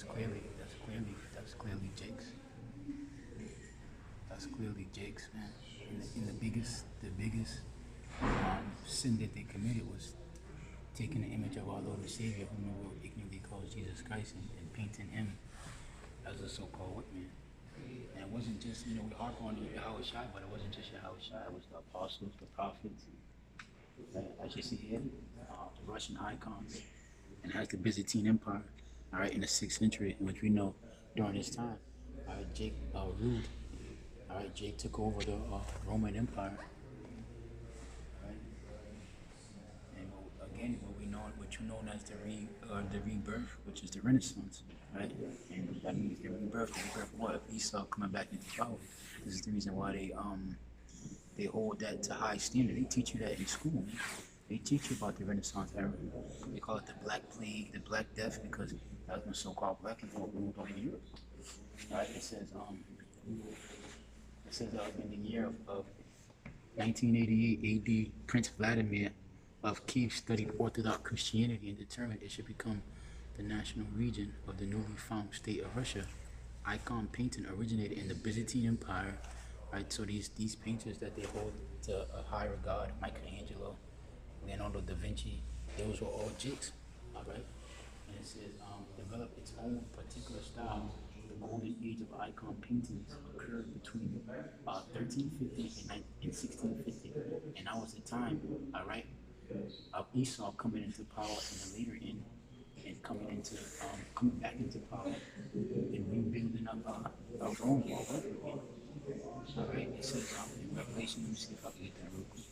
that's clearly Jake's. That's clearly Jake's, man. And the biggest sin that they committed was taking the image of our Lord and Savior, whom the world ignorantly calls Jesus Christ, and painting him as a so-called white man. And it wasn't just, we harp on Yahweh Shai, but it wasn't just Yahweh Shai. It was the apostles, the prophets, as you see here, the Russian icons, and has the Byzantine Empire, all right, in the 6th century, in which we know during this time, all right, Jake ruled, all right, Jake took over the Roman Empire, right, and again, what you know as the rebirth, which is the Renaissance, right, and that means the rebirth of what? Of Esau coming back into power. This is the reason why they hold that to high standard. They teach you that in school, man. They teach you about the Renaissance era. They call it the Black Plague, the Black Death, because that was when so-called black people ruled over Europe. Right? It says in the year of 1988 A.D., Prince Vladimir of Kiev studied Orthodox Christianity and determined it should become the national region of the newly found state of Russia. Icon painting originated in the Byzantine Empire, right? So these painters that they hold to a high regard, Michelangelo, Leonardo da Vinci, those were all Jakes, all right? And it says developed its own particular style. The golden age of icon paintings occurred between 1350 and 1650, and that was the time, all right, of Esau coming into power in the later end, and coming back into power and rebuilding up Rome all over again. All right, it says in Revelation. Let me see if I can get that real quick.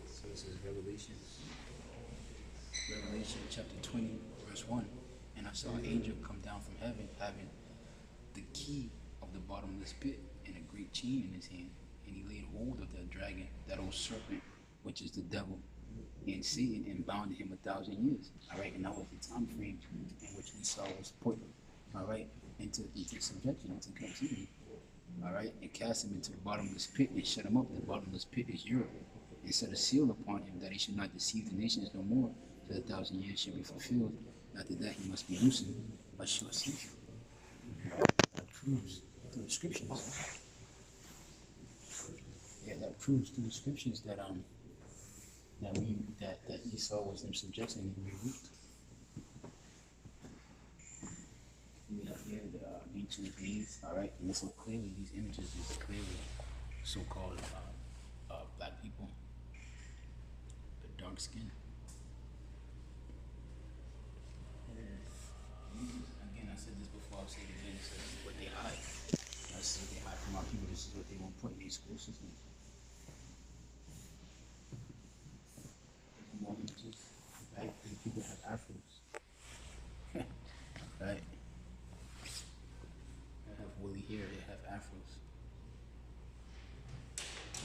So this is Revelation chapter 20, verse 1. And I saw an angel come down from heaven, having the key of the bottomless pit and a great chain in his hand. And he laid hold of that dragon, that old serpent, which is the devil, and Satan, and bound him 1,000 years. All right, and that was the time frame in which Esau was put, all right, into subjection, into captivity. All right, and cast him into the bottomless pit and shut him up. The bottomless pit is Europe. And set a seal upon him that he should not deceive the nations no more, till 1,000 years should be fulfilled. After that, he must be loosened a short season. That proves through the scriptures. Yeah, that proves through the scriptures that that Esau was in subjection and removed. We have here the ancient days, all right, and so clearly these images is clearly so-called black people, the dark skin. Again, I said this before, I'll say it again. This is what they hide. That's what they hide from our people. This is what they won't put in these school systems. More images, right? These people have afros, right? They have woolly hair. They have afros.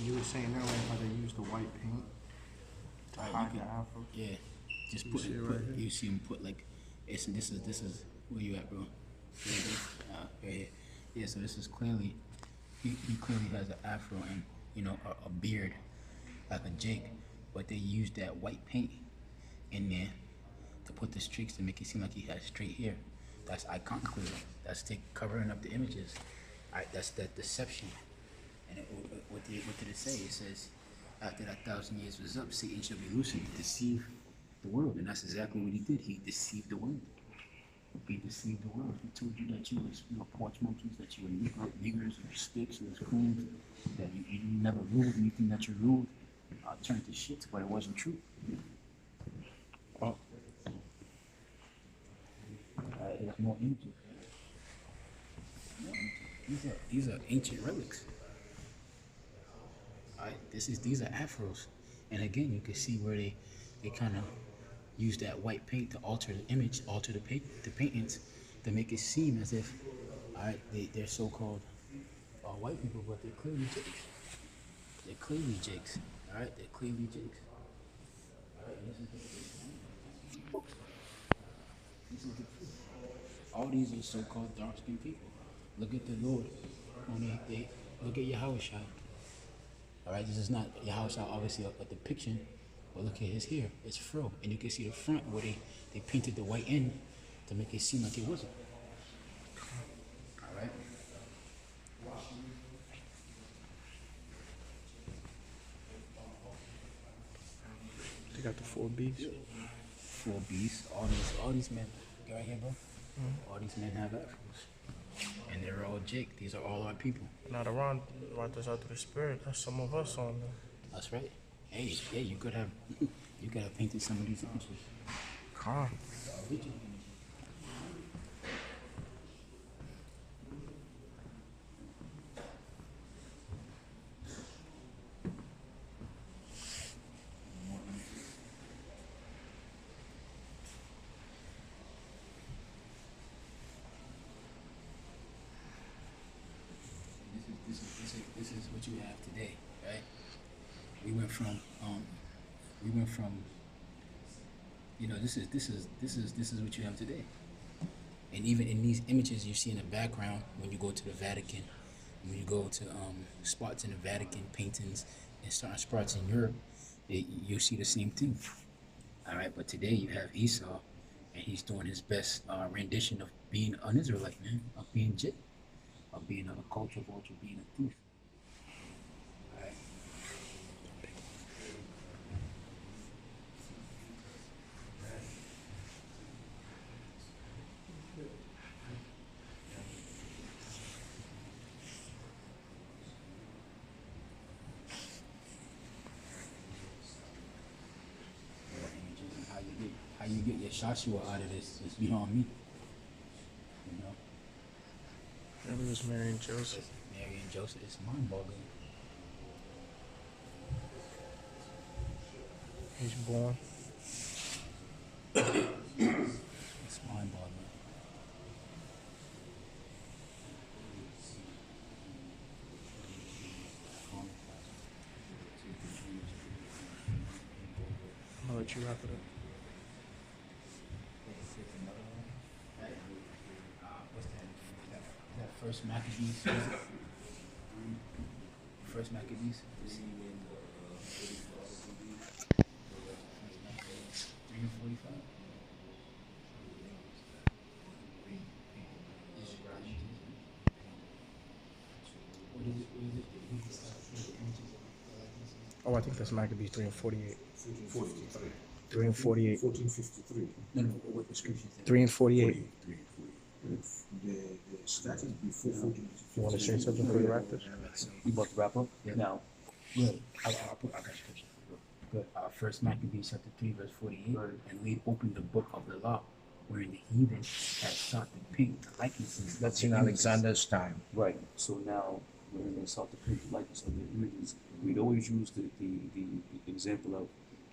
You were saying earlier how they use the white paint to hide the afro. Yeah, just put it. You see them put like, this is where you at, bro? Right here. Yeah, so this is clearly, he clearly has an afro and a beard like a Jake, but they used that white paint in there to put the streaks to make it seem like he has straight hair. That's iconoclasm. That's covering up the images. That's that deception. And what did it say? It says, after that 1,000 years was up, Satan shall be loosened to deceive the world. And that's exactly what he did. He deceived the world. He deceived the world. He told you that you was porch monkeys, that you were niggers, or sticks, or coons, that you never ruled. Anything that you ruled turned to shit, but it wasn't true. Oh. There's more images. These are ancient relics. These are afros, and again, you can see where they kind of use that white paint to alter the image, alter the paintings, to make it seem as if, they're so-called white people, but they're clearly Jakes. They're clearly Jakes. All right, they're clearly Jakes. All right, this is the proof. All these are so-called dark-skinned people. Look at the Lord. Look at Yahushua. All right, this is not Yahushua, obviously a depiction, but look at his hair. It's fro, and you can see the front where they painted the white end to make it seem like it wasn't. All right. They got the 4Bs. 4Bs. All these men. Get right here, bro. All these men have afros, and they're all Jake. These are all our people. Not around right this out to the spirit. That's some of us on there. That's right. Hey, yeah, you could have painted some of these images. Calm. Original. This is what you have today, right? We went from, you know, this is what you have today. And even in these images you see in the background, when you go to the Vatican, when you go to spots in the Vatican, paintings, and certain spots in Europe, you'll see the same thing. All right, but today you have Esau, and he's doing his best rendition of being an Israelite, man, of being Jit, of being a culture vulture, being a thief. All right. Images and how you get your Joshua out of this is beyond me. You know, Maybe it was Mary and Joseph. Mary and Joseph, it's mind-boggling. He's born. It's mind-boggling. I'm gonna let you wrap it up. What's that? Is that First Maccabees? What is it? First Maccabees? 3:45. What is it? Oh, I think that's Maccabees 3 and 48. 3 and 48. 1453. No, what the scripture says. 3 and 48. The statute before 1453. You want to say something before you wrap this? You about to wrap up? Yeah. Now, Good. I got your scripture. Good. First Maccabees chapter 3 verse 48. Right. And we opened the book of the law, wherein the heathen had sought to paint the likenesses. That's of in the images. Alexander's time. right. So now we're going to start to paint the likeness of the images. We'd always use the example of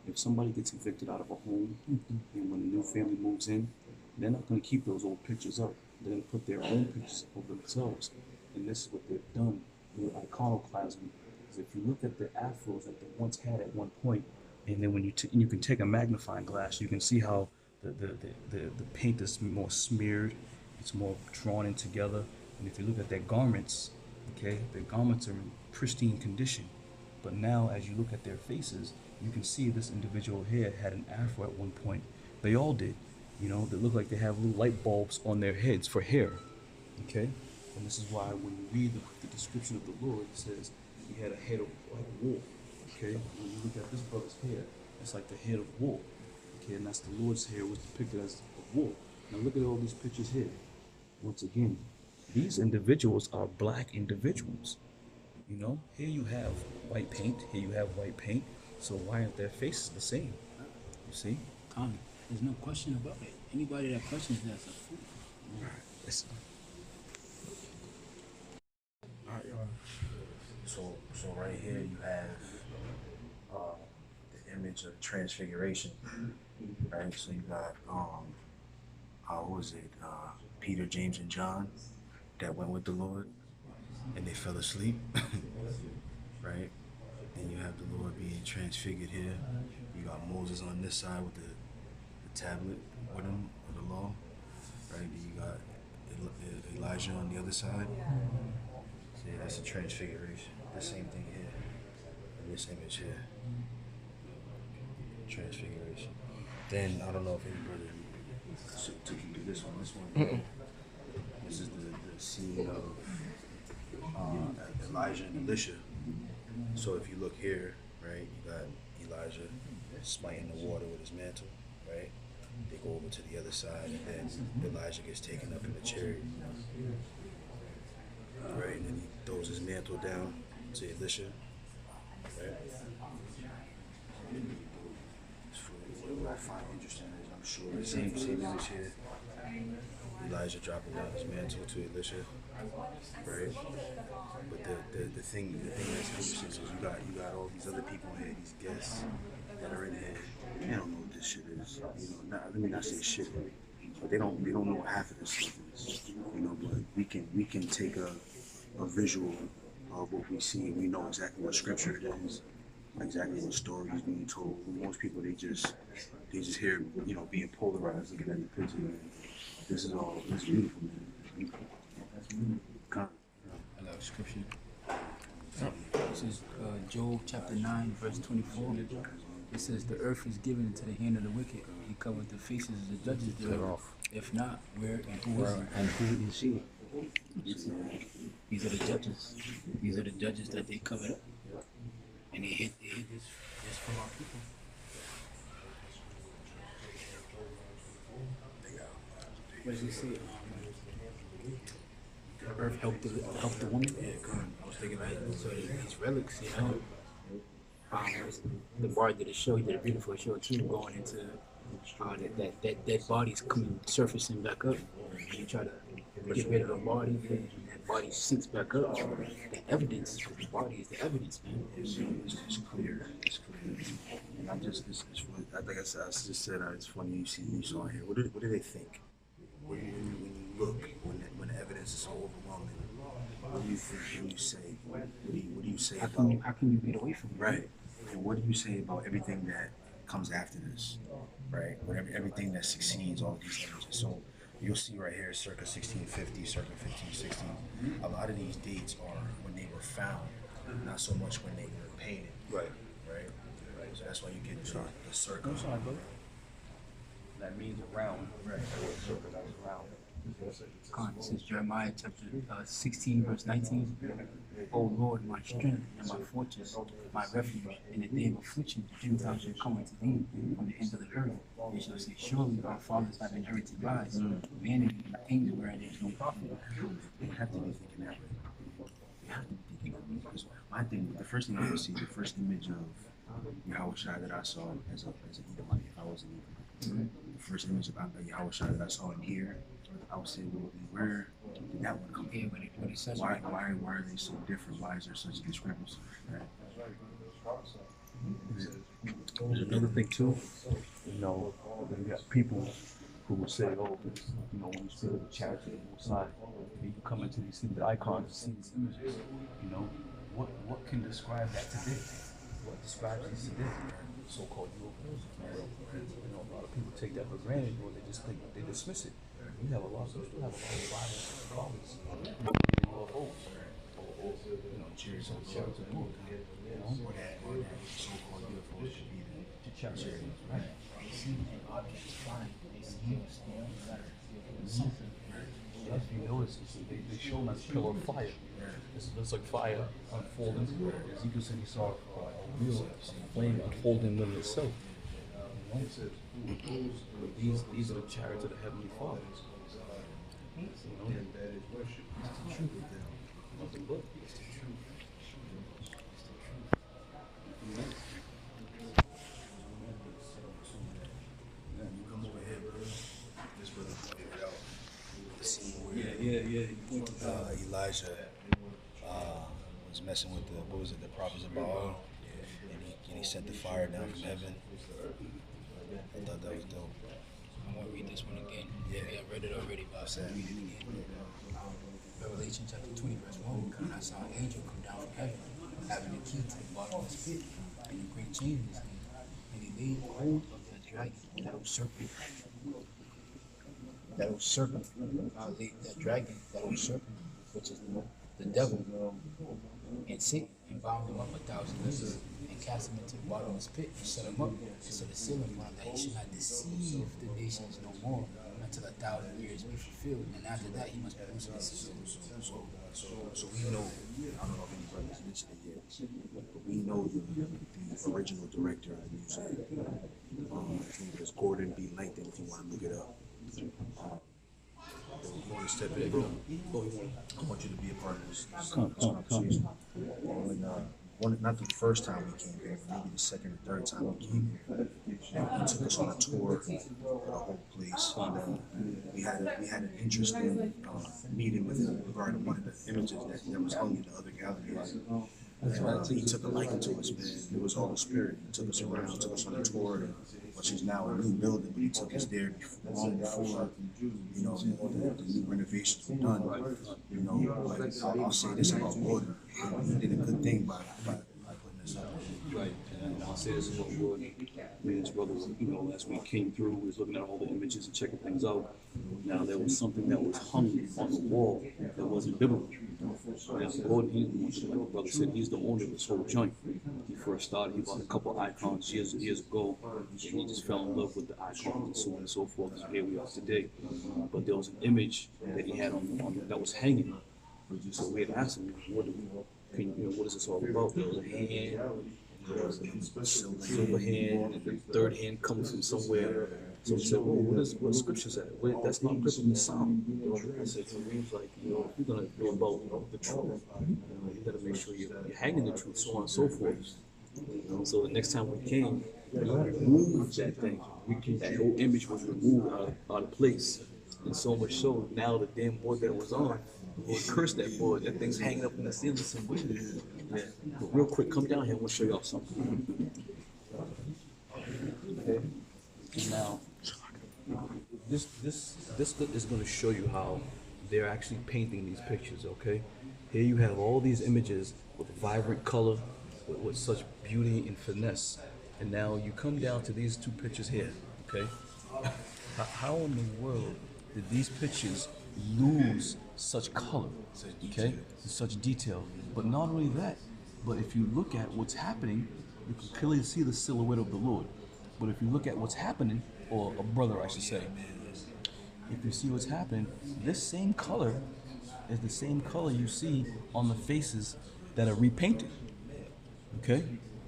if somebody gets evicted out of a home, and when a new family moves in, they're not going to keep those old pictures up. They're going to put their own pictures of themselves. And this is what they've done with iconoclasm. Is if you look at the afros that they once had at one point, and then when you can take a magnifying glass, you can see how the paint is more smeared, it's more drawn in together. And if you look at their garments, okay, their garments are in pristine condition. But now, as you look at their faces, you can see this individual here had an afro at one point. They all did. You know, they look like they have little light bulbs on their heads for hair. Okay? And this is why when you read the description of the Lord, it says he had a head of like wool. Okay? When you look at this brother's hair, it's like the head of wool. Okay? And that's the Lord's hair was depicted as of wool. Now look at all these pictures here. Once again, these individuals are black individuals. You know, here you have white paint, here you have white paint. So why aren't their faces the same? You see? Tommy, there's no question about it. Anybody that questions that's a fool. It's, So right here you have the image of transfiguration, right? So you got who was it? Peter, James, and John that went with the Lord, and they fell asleep, right? And you have the Lord being transfigured here. You got Moses on this side with the tablet with him, of the law, right? Then you got Elijah on the other side. So See, that's a transfiguration. The same thing here. In this image here. Transfiguration. Then I don't know if any brother took you to this one. This one. This is the scene of Elijah and Elisha. So if you look here, right, you got Elijah smiting the water with his mantle, right? They go over to the other side, and then Elijah gets taken up in the chariot, right? And then he throws his mantle down to Elisha, right? What I find interesting is, I'm sure the same image here. Elijah dropping down his mantle to Elisha, right? But the thing that's interesting is you got all these other people here, these guests that are in here. They don't know what this shit is. Let me not say shit, but they don't know what half of this stuff is. But we can take a visual of what we see, and we know exactly what scripture it is, exactly what story is being told. Most people they just hear being polarized, looking at the picture. This is beautiful, man. It's beautiful. I love scripture. This is Job chapter 9, verse 24. It says, "The earth is given into the hand of the wicked. He covered the faces of the judges thereof. If not, where and who is he?" And who is he? These are the judges. These are the judges that they covered up. And they hid this from our people. What does it say? The earth helped the woman. Yeah, I was thinking like, so these relics, the bar did a show, he did a beautiful show too, going into that dead body's coming surfacing back up. And you try to get rid of the body, and that body sinks back up. The evidence, the body is the evidence, man. It's clear. It's clear. And like I just said, it's funny you saw here. What do they think? When you look, when the evidence is so overwhelming, what do you think? What do you say? What do you say about? How can you get away from it? Right. And what do you say about everything that comes after this? Right. Everything that succeeds all of these images. So you'll see right here, circa 1650, circa 1560. A lot of these dates are when they were found, not so much when they were painted. Right. Right. So that's why you get the circa. That means around. Right. This is Jeremiah chapter 16, verse 19. O Lord, my strength and my fortress, my refuge, in the day of affliction, the Gentiles shall come unto thee from the ends of the earth. They shall say, surely our fathers have inherited lies, vanity and things wherein there is no profit. They have to be thinking that way. They have to be thinking that way. Because my thing, the first thing I would see, the first image of Yahushua that I saw as an Edomite, if I was an Edomite, the first image of Yahushua that I saw in here, I would say, well, where did that one come from? Yeah, when he says Why are they so different? Why is there such a discrepancy? Right? There's another thing too. You got people who will say, "Oh, when you see the charity of the Most High, you come into these things, the icons, and see these images. What can describe that today? What describes these today? So-called UFOs. A lot of people take that for granted, or they just think they dismiss it. We still have a lot of violent callers. UFOs. Chariots of the Lord. Or that so-called UFOs should be the chariots, right? they see objects flying, they see something. Yes, you notice they show them as a pillar of fire. It looks like fire unfolding. Ezekiel said he saw a wheel flame unfolding within itself. These are the chariots of the Heavenly Father. It's the truth. Nothing but it's the truth. Come over here, brother. This brother pointed it out. The scene where Elijah was messing with the prophets of Baal, and he sent the fire down from heaven. I thought that was dope. I'm going to read this one again. Yeah, I read it already, but I'll read it again. Revelation chapter 20, verse 1. And I saw an angel come down from heaven, having a key to the bottomless pit, and a great chain in his hand. And he laid hold of the dragon, that old serpent. That old serpent, which is the devil and Satan and bound him up 1,000 years and cast him into the bottomless pit and shut him up. And so the seal in front that he should not deceive the nations no more until 1,000 years be fulfilled. And after that, he must be loosed his seals. So we know, I don't know if any brothers mentioned it yet, but we know the original director of the museum. His name is Gordon B. Langton, if you want to look it up. You want to step in, bro? I want you to be a part of this conversation. When, not the first time we came here, but maybe the second or third time we came here. And he took us on a tour of the whole place. And we had an interesting meeting with him regarding one of the images that was hung in the other galleries. And he took a liking to us, man. It was all the spirit. He took us around, took us on a tour, which is now a new building, but he took us there long before, you know, all the new renovations were done. You know, but I'll say this about Gordon. He did a good thing by putting this up. Right, and I'll say this about Gordon. Me and his brother, you know, as we came through, we was looking at all the images and checking things out. Now, there was something that was hung on the wall that wasn't biblical. Now, Gordon, like the brother said, he's the owner of this whole joint. He first started, he bought a couple icons years ago, and he just fell in love with the icons and so on and so forth, and here we are today. But there was an image that he had on that was hanging. So we had asked him, what is this all about? There was a hand, there was a silver hand, and the third hand comes from somewhere. So we said, well, what scripture said? Well, that's not written in the Psalm. I said to him, like, you know, if you're going to know about the truth, you got to make sure you're hanging the truth, so on and so forth. So the next time we came, we removed that thing. That whole image was removed out of place. And so much so, now the damn board that was on, we cursed that board. That thing's hanging up in the ceiling somewhere. Yeah. But real quick, come down here. I want to show y'all something. Okay. Now, this is going to show you how they're actually painting these pictures. Okay. Here you have all these images with vibrant color, with such beauty and finesse. And now you come down to these two pictures here. Okay. How in the world did these pictures lose such color, okay, and such detail? But not only that, but if you look at what's happening, you can clearly see the silhouette of the Lord. But if you look at what's happening, or a brother I should say, if you see what's happening, this same color is the same color you see on the faces that are repainted, okay?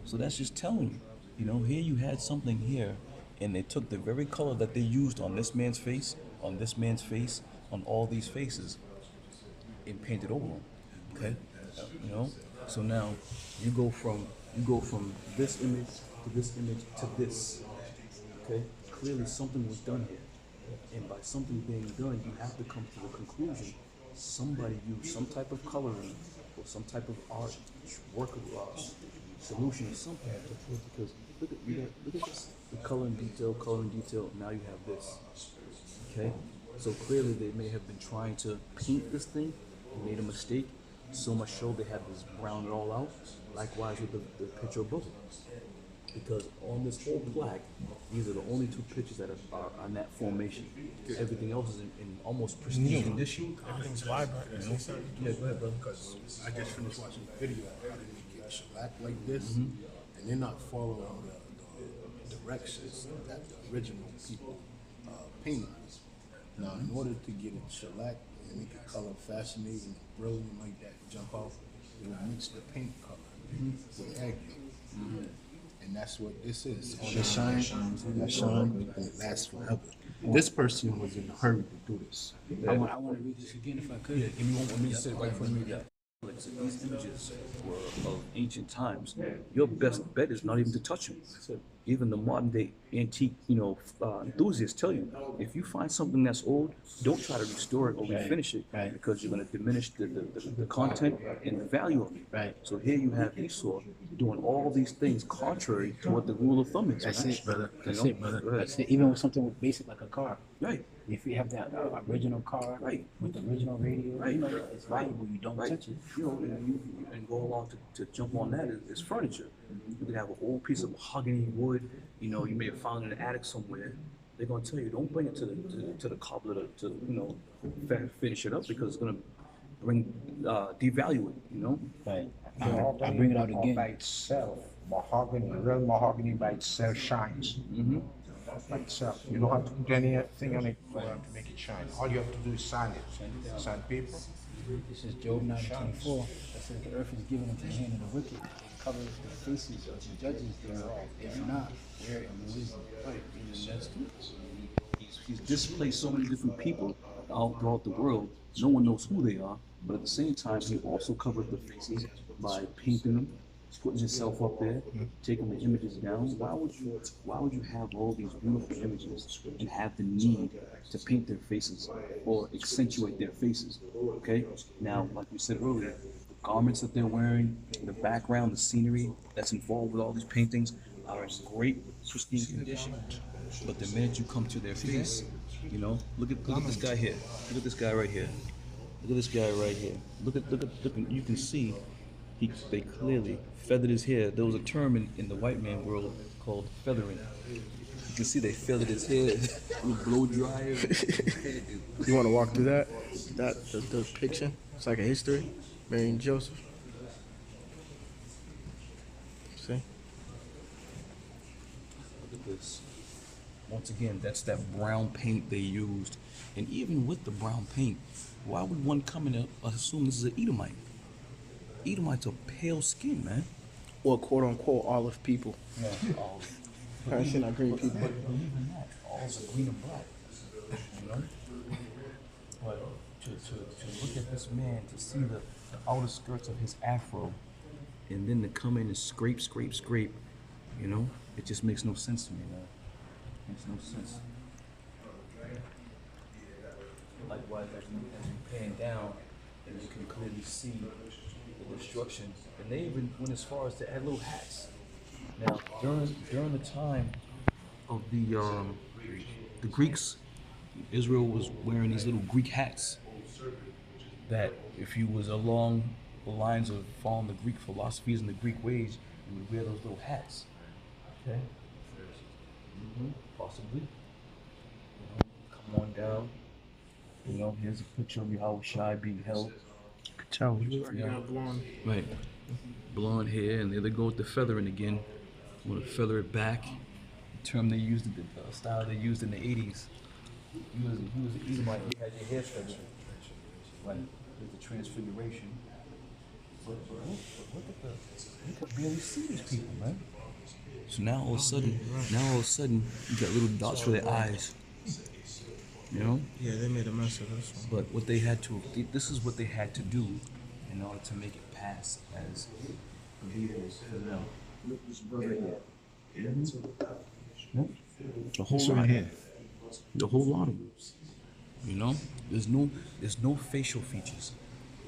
So that's just telling you, you know, here you had something here, and they took the very color that they used on this man's face, on this man's face, on all these faces, and painted over them. Okay, you know. So now you go from this image to this image to this. Okay, clearly something was done here, and by something being done, you have to come to the conclusion somebody used some type of coloring or some type of art work of solution or something. Because look at this. The color and detail, now you have this, okay? So clearly they may have been trying to paint this thing and made a mistake, so much so they had this brown it all out, likewise with the picture of Booker. Because on this whole plaque, these are the only two pictures that are in that formation. Everything else is in almost pristine condition. Everything's vibrant. You know? Yeah, go ahead, brother. Because I just finished watching a video on how they make it shellac like this, and they're not following the directions that the original people painted. Now, in order to get it shellac and make it color fascinating and brilliant like that, jump off, it will mix the paint color with agate. And that's what this is. That shine, and it lasts forever. This person was in a hurry to do this. I want to read this again if I could. Yeah, give me one more minute to sit right in front of me. These images were of ancient times. Your best bet is not even to touch them. Even the modern day antique, enthusiasts tell you, if you find something that's old, don't try to restore it or refinish it, because you're going to diminish the content and the value of it. Right. So here you have Esau doing all these things contrary to what the rule of thumb is. That's it, brother. That's You know? it, brother. Go ahead. That's it. Even with something basic like a car. Right. If you have that original car with the original radio, it's valuable. You don't touch it. You know, and go along to jump on that is furniture. You can have an old piece of mahogany wood, you may have found in an attic somewhere. They're gonna tell you, don't bring it to the cobbler to finish it up, because it's gonna devalue it, you know? Right. I bring it out By again. itself, mahogany, real mahogany by itself shines. By itself. You don't have to put anything on it for it to make it shine. All you have to do is sand it. Sandpaper. This is Job 9:24. That says the earth is given into the hand of the wicked. It covers the faces of the judges thereof. If not, where in wisdom? Right, and that's he's displaced so many different people out throughout the world. No one knows who they are, but at the same time, he also covers the faces by painting them, putting himself up there, taking the images down. Why would you have all these beautiful images and have the need to paint their faces or accentuate their faces? Okay, now, like we said earlier, the garments that they're wearing, the background, the scenery that's involved with all these paintings are in great pristine condition. But the minute you come to their face, you know, look at this guy here. Look at this guy right here. Look at this guy right here. Look at you can see they clearly feathered his hair. There was a term in the white man world called feathering. You can see they feathered his hair with blow dryer. You want to walk through that? The picture? It's like a history. Mary and Joseph. See? Look at this. Once again, that's that brown paint they used. And even with the brown paint, why would one come in and assume this is an Edomite? Edomites are pale skin, man. Or quote unquote olive people. Yeah. I should not green people. But even that, all are green and black. You know? But to look at this man, to see the outer skirts of his afro, and then to come in and scrape, you know, it just makes no sense to me, man. Makes no sense. Likewise, as you pan down, and you can clearly see the destruction. And they even went as far as to add little hats. Now, during the time of the Greeks, Israel was wearing these little Greek hats. That if you was along the lines of following the Greek philosophies and the Greek ways, you would wear those little hats. Okay. Possibly. You know, come on down. You know, here's a picture of Yahushua being held. Tell Yeah. Right. Blonde hair, and there they go with the feathering again. Want to feather it back. The term they used, the style they used in the 80s. He was an Edomite. You had your hair feathered. Right. With the transfiguration. But you could barely see these people, man. So now all of a sudden, you got little dots for their eyes. You know? Yeah, they made a mess of this one. But this is what they had to do in order to make it pass as believers for them. Look, this brother here. The whole lot here. The whole lot of them. You know? There's no facial features.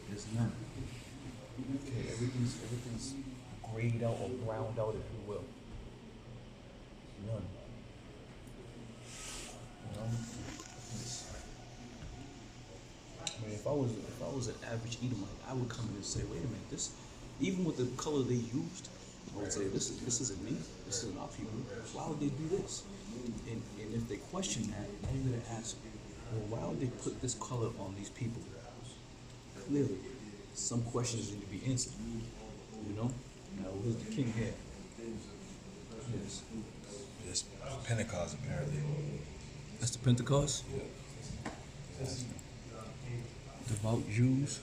There's none. Okay, everything's grayed out or ground out, if you will. None. You know? I mean, if I was an average Edomite, I would come in and say, wait a minute, this, even with the color they used, I would say, this isn't me, this isn't our people. Why would they do this? And if they question that, then you're gonna ask, well, why would they put this color on these people? Clearly, some questions need to be answered. You know? Now, where's the king here? Yes. It's Pentecost, apparently. That's the Pentecost? Devout Jews.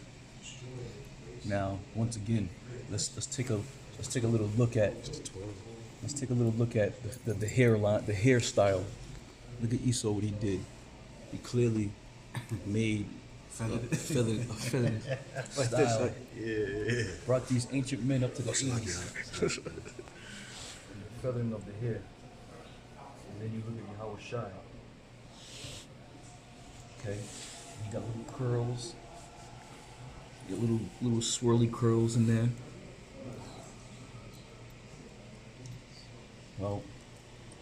Now, once again, let's take a little look at the hairline, the hairstyle. Look at Esau, what he did. He clearly made a feathered style. Brought these ancient men up to the 80s. The feathering of the hair. And then you look at Yahushua. Okay, you got little curls. You got little swirly curls in there. Well,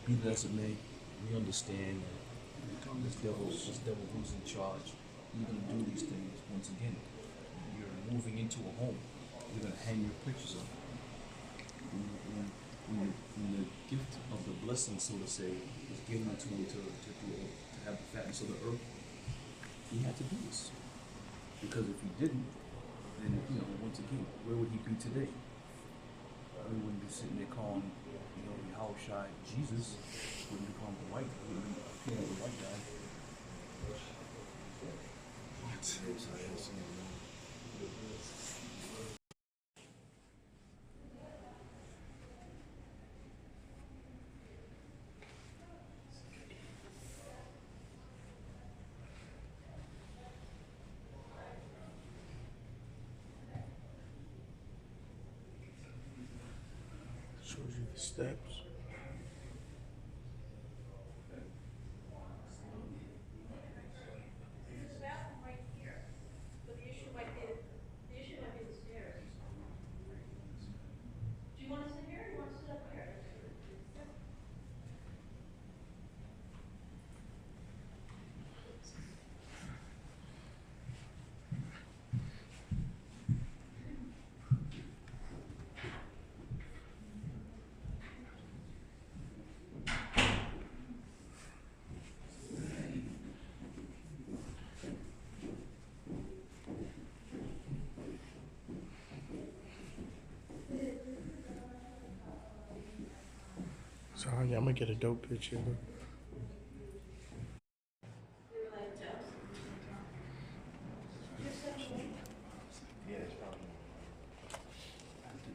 be that as it may, we understand that this devil who's in charge, you're gonna do these things once again. You're moving into a home. You're gonna hang your pictures up. When the gift of the blessing, so to say, was given to him to have the fatness of the earth, he had to do this. Because if he didn't, then, you know, once again, where would he be today? We wouldn't be sitting there calling, you know, Yahushua Jesus. Wouldn't be calling him white. Wouldn't be appealing the white guy. Shows you the steps. So I'm gonna get a dope picture. After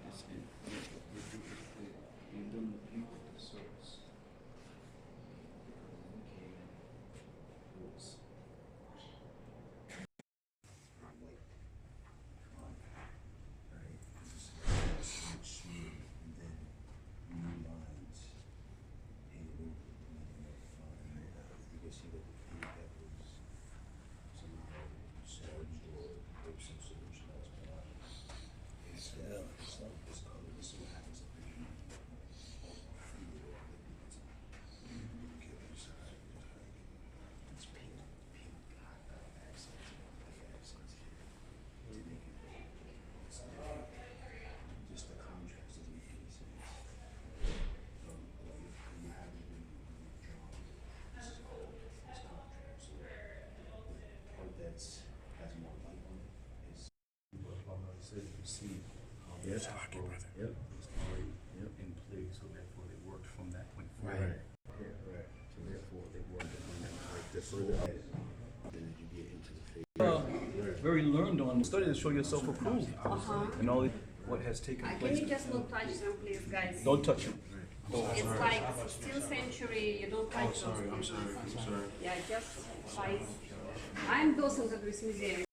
this, you're doing the people the service. Yes, hockey, brother. Yep. It's already in place, so therefore they worked from that point forward. Right. Yeah, right. So therefore, they work on that like the further out, then as you get into the phase. Very learned on study to show yourself approved. And all what has taken Can place. you just not touch them, please, guys? Don't touch him. It's like 16th century, you don't touch those. I'm sorry. Yeah, just size. I'm docent at this museum.